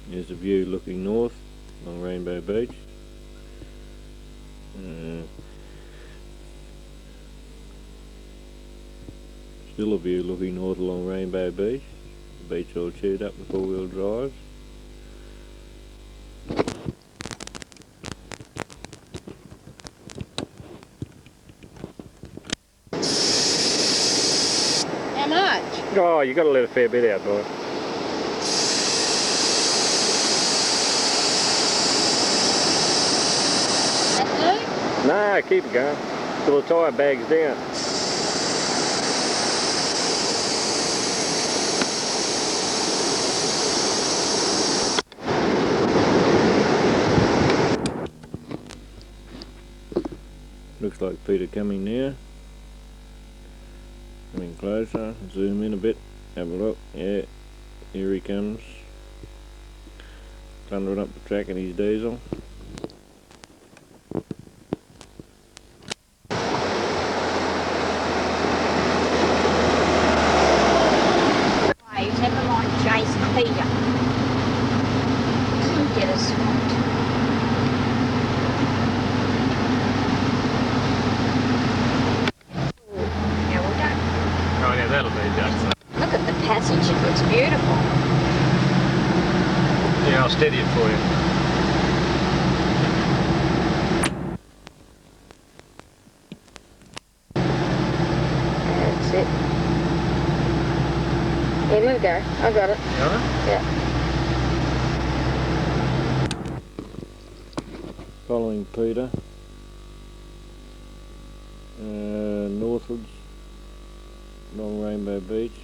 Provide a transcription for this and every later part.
Here's the view looking north along Rainbow Beach. Still a view looking north along Rainbow Beach. The beach all chewed up with four-wheel drives. How much? Oh, you got to let a fair bit out, boy. That's new? Nah, keep it going till the tyre bag's down. Looks like Peter coming now. Coming closer, zoom in a bit, have a look. Yeah, here he comes. Thundering up the track in his diesel. Never mind Jason Peter. Couldn't get a spot. Yeah, well done. Oh yeah, that'll be Jackson. Look at the passage, it looks beautiful. Yeah, I'll steady it for you. That's it. Yeah, let it go. I got it. You got it? Yeah. Following Peter. Northwards along Rainbow Beach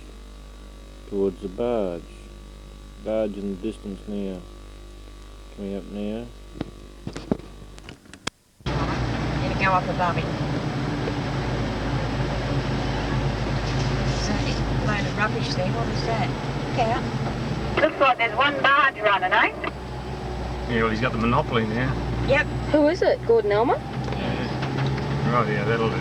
towards the barge. Barge in the distance now. Coming up now. Need to go up above it. So it's a load of rubbish there. What is that? Look out. Looks like there's one barge running, eh? Yeah, well he's got the monopoly now. Yep. Who is it? Gordon Elmer? Yeah. Right, yeah, that'll do.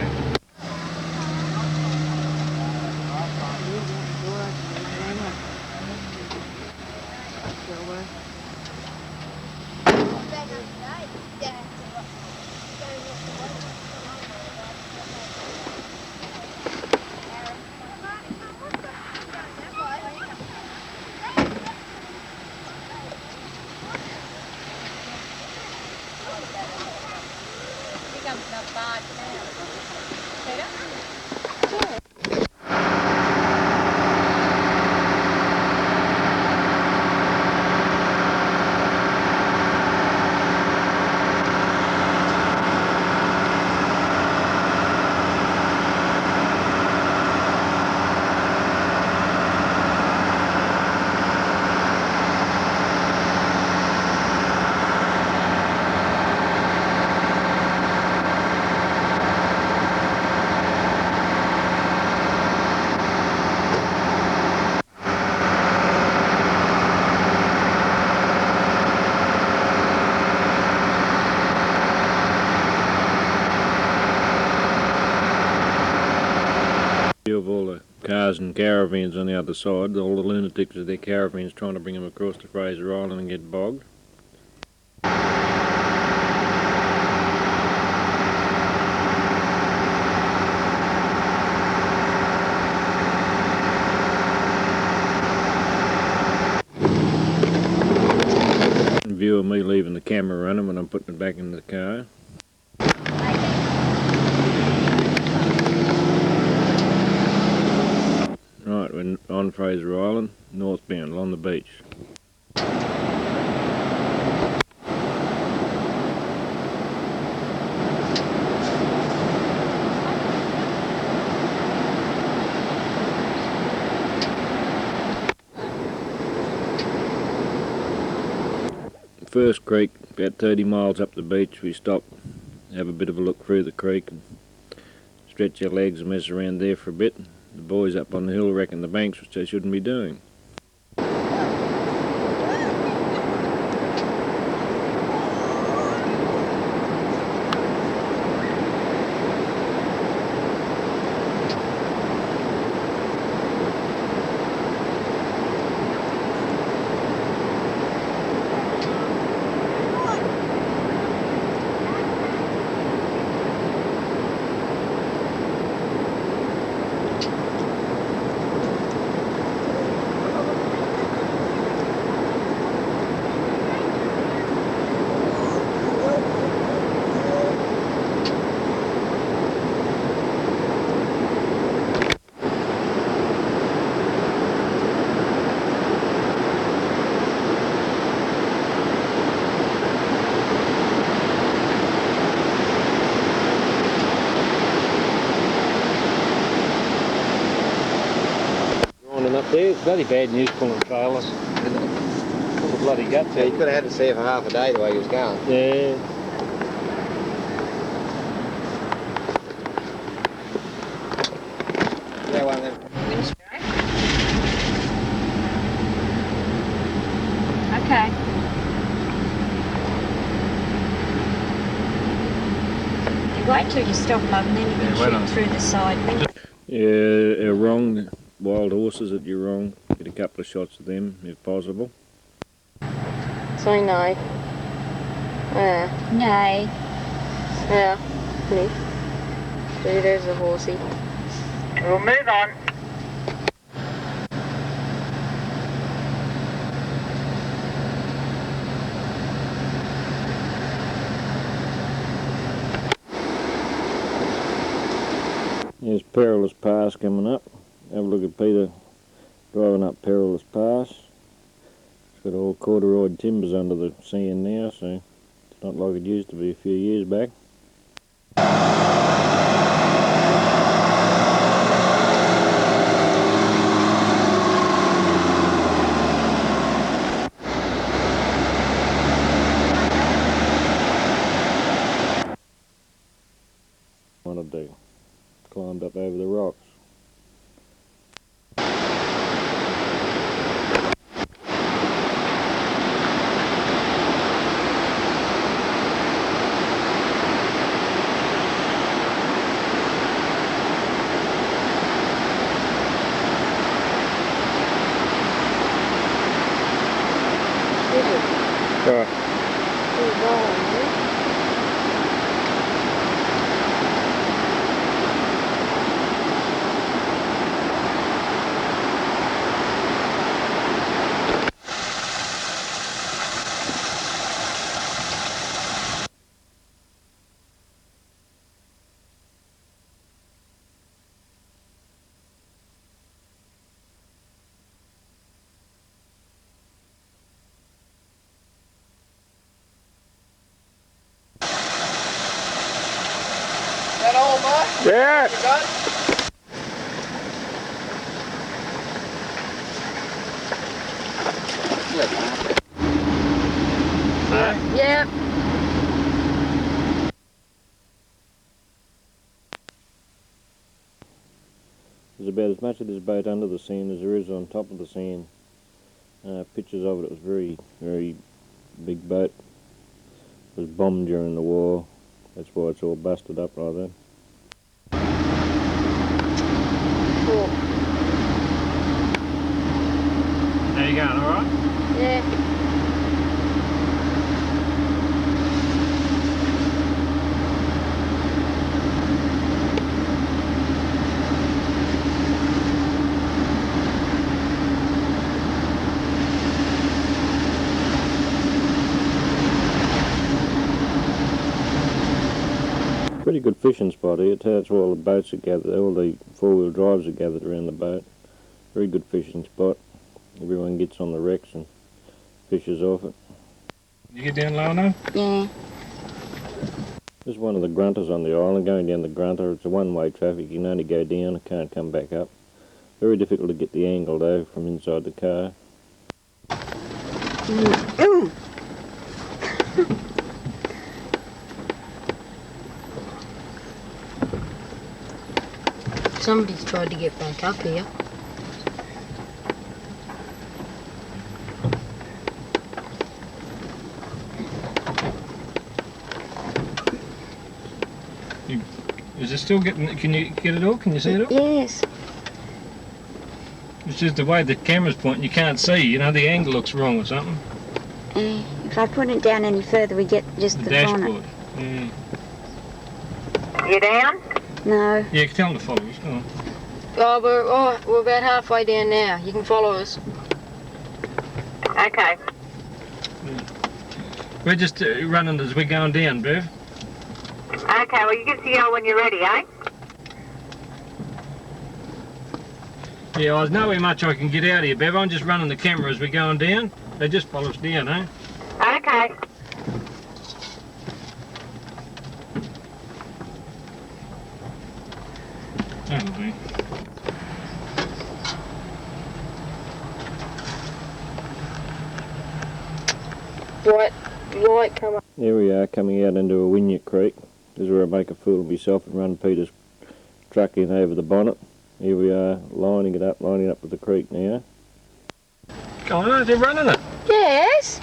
Of all the cars and caravans on the other side, all the lunatics with their caravans trying to bring them across to Fraser Island and get bogged. View of me leaving the camera running when I'm putting it back in the car. Right, we're on Fraser Island, northbound along the beach. First creek, about 30 miles up the beach, we stop, have a bit of a look through the creek and stretch our legs and mess around there for a bit. The boys up on the hill reckon the banks, which they shouldn't be doing. bloody bad news pulling trailers. Full of bloody guts. Yeah, you could have had to see it for half a day the way he was going. Yeah. Yeah, one of them. Okay. You wait till you stop them up and then you can shoot through the side window. Yeah, wrong. Wild horses that you're wrong. Get a couple of shots of them if possible. Say no. Nay. Yeah. Nee. See, there's a horsey. We'll move on. There's Perilous Pass coming up. Have a look at Peter driving up Perilous Pass. It's got all corduroy timbers under the sand now, so it's not like it used to be a few years back. What I do? Climbed up over the rocks. Right. That all, Mark? Yeah. You got it? Yeah. There's about as much of this boat under the sand as there is on top of the sand. Pictures of it, it was very, very big boat. It was bombed during the war. That's why it's all busted up like that. Cool. How you going, alright? Yeah. Pretty good fishing spot here. That's where all the boats are gathered, all the four-wheel drives are gathered around the boat. Very good fishing spot. Everyone gets on the wrecks and fishes off it. You get down low enough? Yeah. This is one of the grunters on the island. Going down the grunter, it's a one-way traffic. You can only go down and can't come back up. Very difficult to get the angle though from inside the car. Ooh. Somebody's tried to get back up here. Is it still getting, can you get it all? Can you see it all? Yes. It's just the way the camera's pointing, you can't see, you know, the angle looks wrong or something. If I put it down any further, we get just The the dashboard. bonnet. Yeah. You down? No. Yeah, tell them to follow us, go on. We're about halfway down now. You can follow us. Okay. We're just running as we're going down, Bev. Okay, well, you give us a yell when you're ready, eh? Yeah, there's nowhere much I can get out of here, Bev. I'm just running the camera as we're going down. They just follow us down, eh? Okay. Oh, bright light come up. Here we are coming out into a Wynyard Creek. This is where I make a fool of myself and run Peter's truck in over the bonnet. Here we are lining it up with the creek now. Come on, aren't you running it? Yes.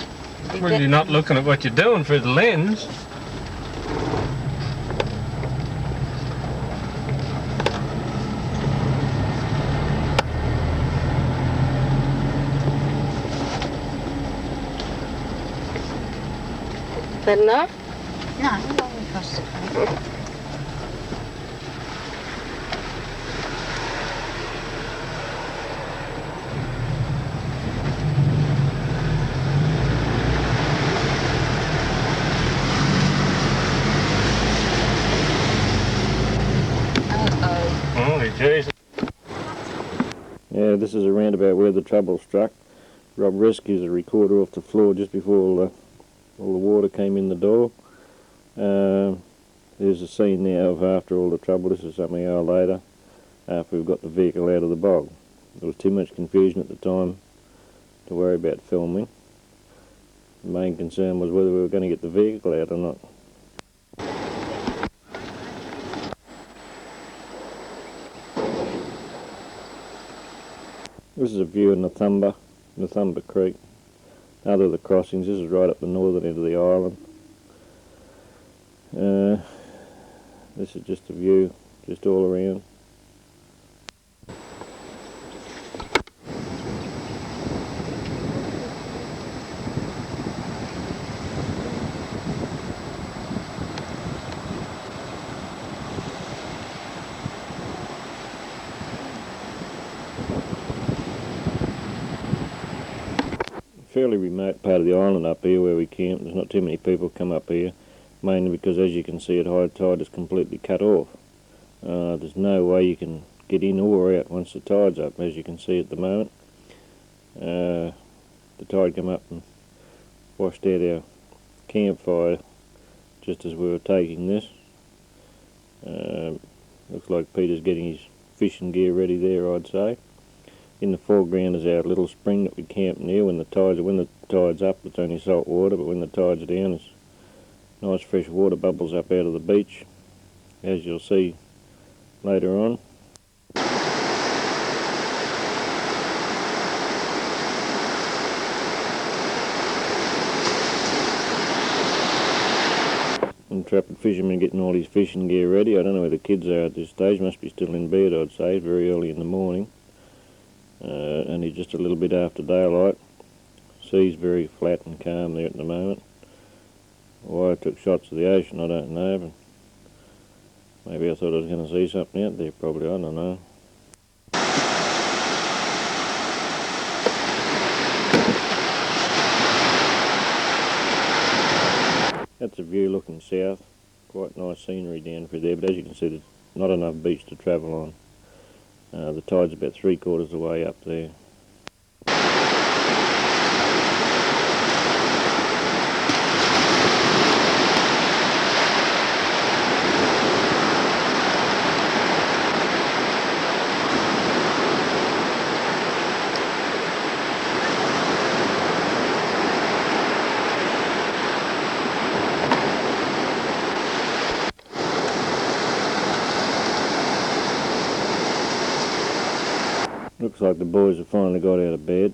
Well, you're not looking at what you're doing through the lens. That enough? No, I'm going across the creek. Holy Jesus. Yeah, this is a roundabout where the trouble struck. Rob rescues a recorder off the floor just before all the water came in the door. There's a scene now of after all the trouble. This is something an hour later, after we've got the vehicle out of the bog. There was too much confusion at the time to worry about filming. The main concern was whether we were going to get the vehicle out or not. This is a view of Nathumba Creek. Other of the crossings, this is right up the northern end of the island. This is just a view, just all around. Fairly remote part of the island up here where we camp. There's not too many people come up here, mainly because, as you can see, at high tide is completely cut off. There's no way you can get in or out once the tide's up, as you can see at the moment. The tide came up and washed out our campfire just as we were taking this. Looks like Peter's getting his fishing gear ready there, I'd say. In the foreground is our little spring that we camp near. When the tide's up, it's only salt water, but when the tide's down, it's nice fresh water bubbles up out of the beach, as you'll see later on. Intrepid fisherman getting all his fishing gear ready. I don't know where the kids are at this stage. Must be still in bed, I'd say. Very early in the morning. Only just a little bit after daylight. Sea's very flat and calm there at the moment. Why I took shots of the ocean, I don't know, but maybe I thought I was going to see something out there, probably, I don't know. That's a view looking south. Quite nice scenery down through there, but as you can see, there's not enough beach to travel on. The tide's about 3/4 of the way up there. Looks like the boys have finally got out of bed.